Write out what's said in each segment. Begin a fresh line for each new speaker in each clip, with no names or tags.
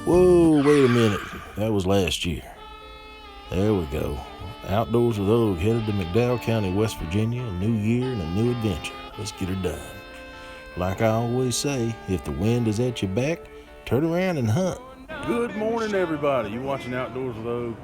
Whoa, wait a minute. That was last year. There we go. Outdoors with Og headed to McDowell County, West Virginia. A new year and a new adventure. Let's get her done. Like I always say, if the wind is at your back, turn around and hunt.
Good morning, everybody. You watching Outdoors with Og?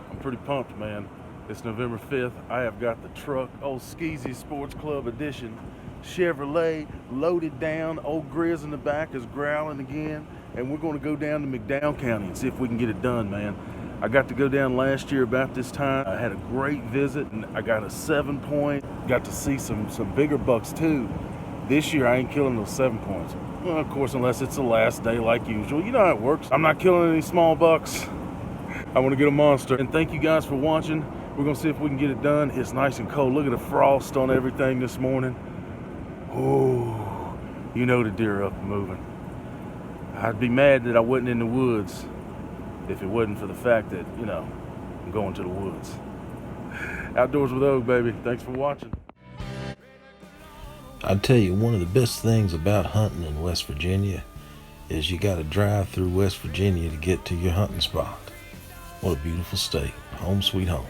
I'm pretty pumped, man. It's November 5th. I have got the truck, old Skeezy Sports Club Edition Chevrolet, loaded down. Old Grizz in the back is growling again, and we're going to go down to McDowell County and see if we can get it done, man. I got to go down last year about this time. I had a great visit, and I got a 7-point. Got to see some bigger bucks too. This year I ain't killing those 7 points. Well, of course, unless it's the last day like usual. You know how it works. I'm not killing any small bucks. I want to get a monster. And thank you guys for watching. We're going to see if we can get it done. It's nice and cold. Look at the frost on everything this morning. Oh, you know the deer are up and moving. I'd be mad that I wasn't in the woods if it wasn't for the fact that, you know, I'm going to the woods. Outdoors with Og, baby. Thanks for watching.
I tell you, one of the best things about hunting in West Virginia is you got to drive through West Virginia to get to your hunting spot. What a beautiful state. Home sweet home.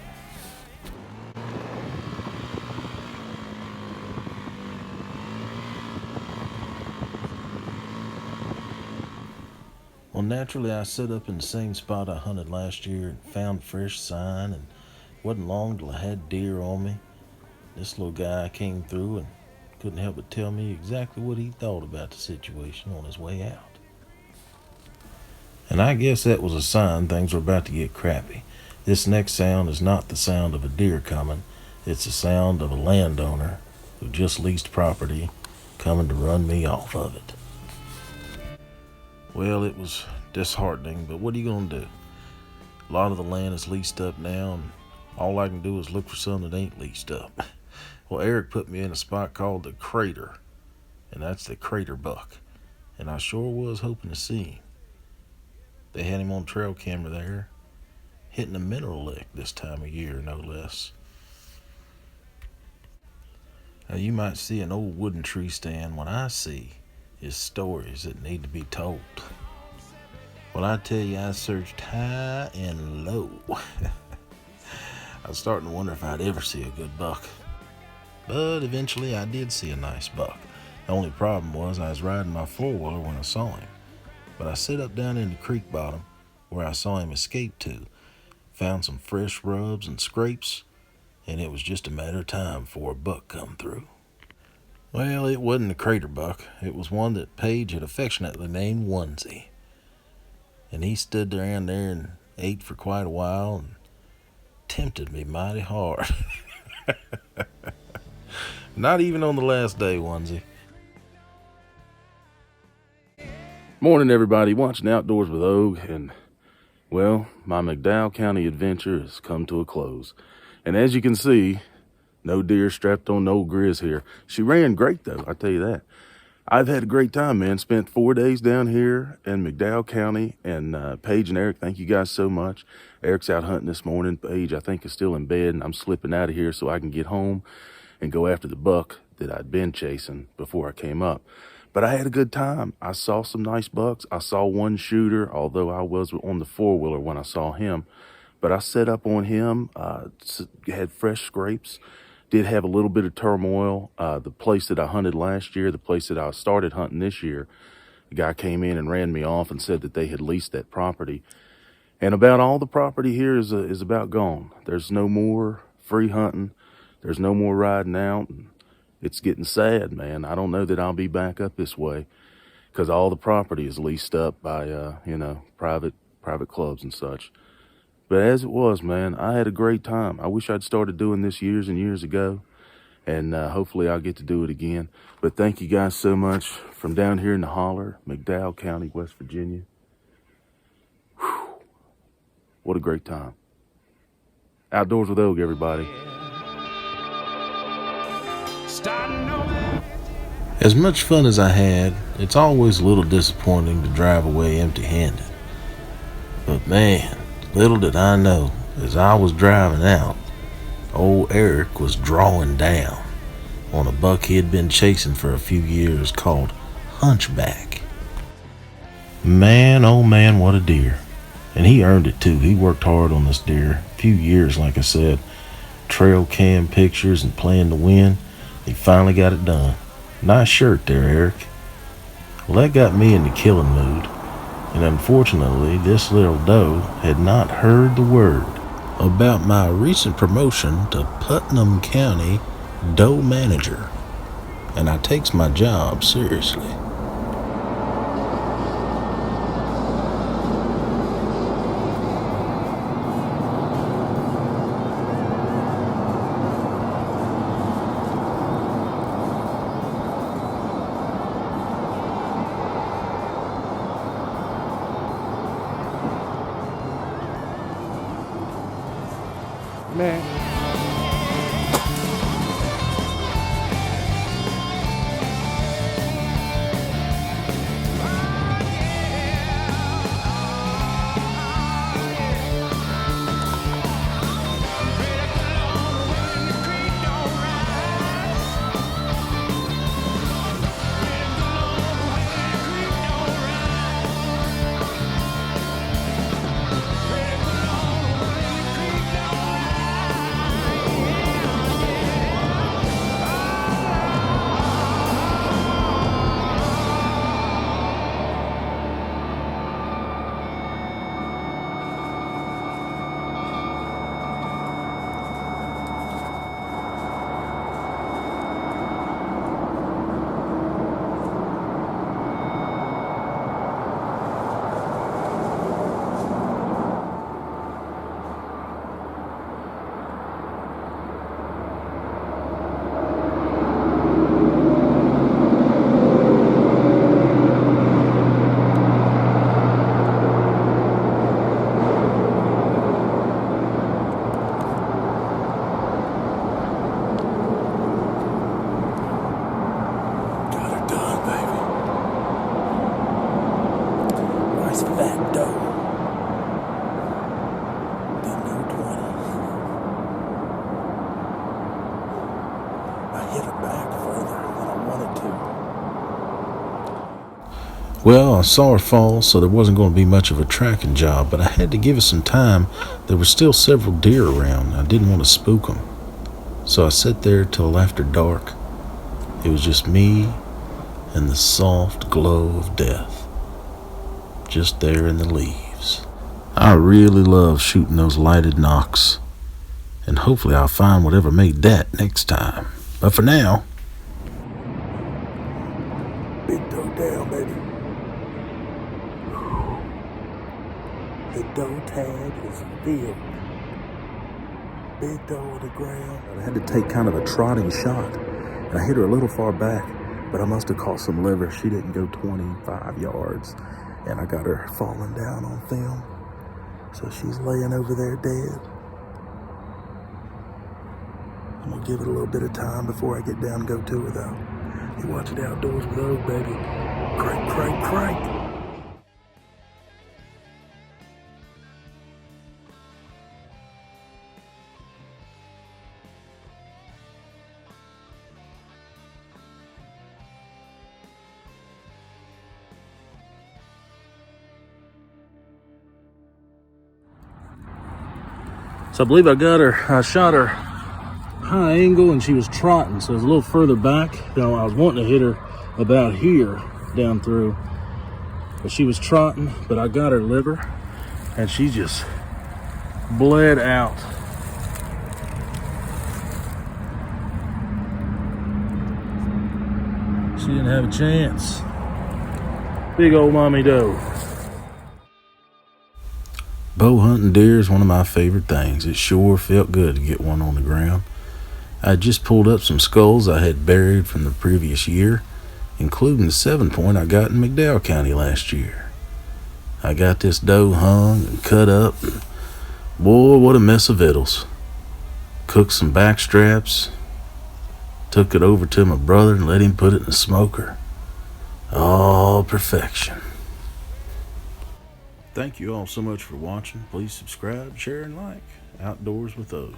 Well, naturally, I set up in the same spot I hunted last year and found fresh sign, and wasn't long till I had deer on me. This little guy came through and couldn't help but tell me exactly what he thought about the situation on his way out. And I guess that was a sign things were about to get crappy. This next sound is not the sound of a deer coming. It's the sound of a landowner who just leased property coming to run me off of it. Well, it was disheartening, but what are you going to do? A lot of the land is leased up now, and all I can do is look for some that ain't leased up. Well, Eric put me in a spot called the Crater, and that's the crater buck, and I sure was hoping to see him. They had him on trail camera there, hitting a mineral lick this time of year, no less. Now, you might see an old wooden tree stand. What I see is stories that need to be told. Well, I tell you, I searched high and low. I was starting to wonder if I'd ever see a good buck. But eventually I did see a nice buck. The only problem was I was riding my four-wheeler when I saw him. But I set up down in the creek bottom where I saw him escape to, found some fresh rubs and scrapes, and it was just a matter of time before a buck come through. Well, it wasn't a crater buck. It was one that Paige had affectionately named Onesie. And he stood around there and ate for quite a while and tempted me mighty hard. Not even on the last day, Onesie.
Morning, everybody. Watching Outdoors with Og, and well, my McDowell County adventure has come to a close. And as you can see, no deer strapped on no Grizz here. She ran great though, I tell you that. I've had a great time, man. Spent 4 days down here in McDowell County, and Paige and Eric, thank you guys so much. Eric's out hunting this morning. Paige, I think, is still in bed, and I'm slipping out of here so I can get home and go after the buck that I'd been chasing before I came up. But I had a good time. I saw some nice bucks. I saw one shooter, although I was on the four-wheeler when I saw him. But I set up on him, had fresh scrapes, did have a little bit of turmoil. The place that I hunted last year, the place that I started hunting this year, the guy came in and ran me off and said that they had leased that property. And about all the property here is about gone. There's no more free hunting. There's no more riding out. And it's getting sad, man. I don't know that I'll be back up this way because all the property is leased up by, private clubs and such. But as it was, man, I had a great time. I wish I'd started doing this years and years ago, and hopefully I'll get to do it again. But thank you guys so much from down here in the holler, McDowell County, West Virginia. Whew. What a great time. Outdoors with Og, everybody.
As much fun as I had, it's always a little disappointing to drive away empty-handed. But man, little did I know, as I was driving out, old Eric was drawing down on a buck he had been chasing for a few years called Hunchback. Man, oh man, what a deer. And he earned it too. He worked hard on this deer. A few years, like I said. Trail cam pictures and playing to win. He finally got it done. Nice shirt there, Eric. Well, that got me in the killing mood. And unfortunately, this little doe had not heard the word about my recent promotion to Putnam County doe manager. And I takes my job seriously.
Man.
Fat doe. Didn't know 20. I hit her back further than I wanted to. Well, I saw her fall, so there wasn't going to be much of a tracking job, but I had to give it some time. There were still several deer around. I didn't want to spook them. So I sat there till after dark. It was just me and the soft glow of death. Just there in the leaves. I really love shooting those lighted knocks. And hopefully I'll find whatever made that next time. But for now... Big doe down, baby. The doe tag is filled. Big doe on the ground. I had to take kind of a trotting shot. And I hit her a little far back. But I must have caught some liver. She didn't go 25 yards. And I got her falling down on film. So she's laying over there dead. I'm gonna give it a little bit of time before I get down and go to her though. You watch it outdoors with Oak, baby. Crank, crank, crank. So I believe I got her, I shot her high angle and she was trotting. So it was a little further back. You know, I was wanting to hit her about here down through. But she was trotting, but I got her liver and she just bled out. She didn't have a chance. Big old mommy doe. Bow hunting deer is one of my favorite things. It sure felt good to get one on the ground. I just pulled up some skulls I had buried from the previous year, including the 7-point I got in McDowell County last year. I got this doe hung and cut up, and boy, what a mess of victuals. Cooked some back straps, took it over to my brother and let him put it in the smoker. All perfection. Thank you all so much for watching. Please subscribe, share, and like. Outdoors with Oak.